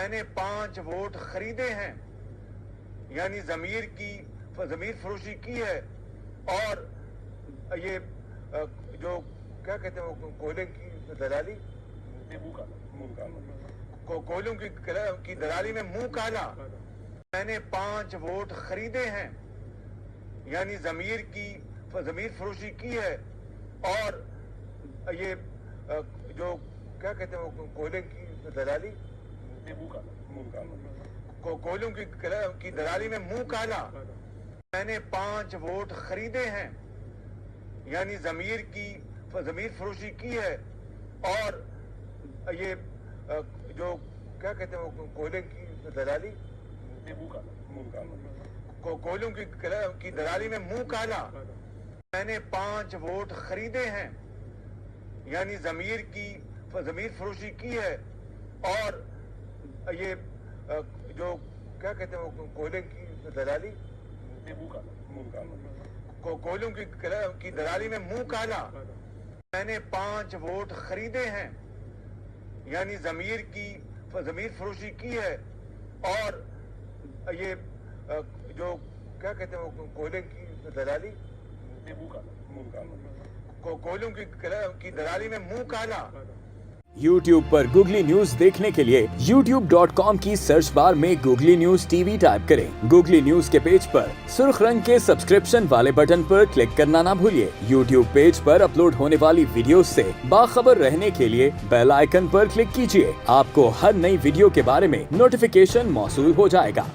میں نے 5 ووٹ خریدے ہیں، یعنی ضمیر فروشی کی ہے، اور یہ جو کیا کہتے ہیں وہ کوئلے کی دلالی، کوئلوں کی دلالی میں منہ کالا۔ میں نے 5 ووٹ خریدے ہیں، یعنی ضمیر فروشی کی ہے، اور یہ جو کیا کہتے ہیں وہ کوئلے کی دلالی، کوئلوں کی دلالی میں منہ کالا۔ میں نے 5 ووٹ خریدے ہیں، یعنی ضمیر فروشی کی ہے، اور یہ جو کیا کہتے ہیں وہ کوئلے کی دلالی، کوئلوں کی دلالی میں منہ کالا۔ میں نے 5 ووٹ خریدے ہیں، یعنی ضمیر فروشی کی ہے، اور یہ جو کیا کہتے ہیں وہ کوئلے کی دلالی، کوئلوں کی دلالی میں منہ کالا۔ میں نے 5 ووٹ خریدے ہیں، یعنی ضمیر فروشی کی ہے، اور یہ جو کیا کہتے ہیں وہ کوئلے کی دلالی، کوئلوں کی دلالی میں منہ کالا۔ YouTube پر گوگلی نیوز دیکھنے کے لیے youtube.com کی سرچ بار میں googly news T V type کریں۔ گوگلی نیوز کے پیج پر سرخ رنگ کے سبسکرپشن والے بٹن پر کلک کرنا نہ بھولیے۔ YouTube پیج پر اپلوڈ ہونے والی ویڈیوز سے باخبر رہنے کے لیے بیل آئیکن پر کلک کیجیے۔ آپ کو ہر نئی ویڈیو کے بارے میں نوٹیفیکیشن موصول ہو جائے گا۔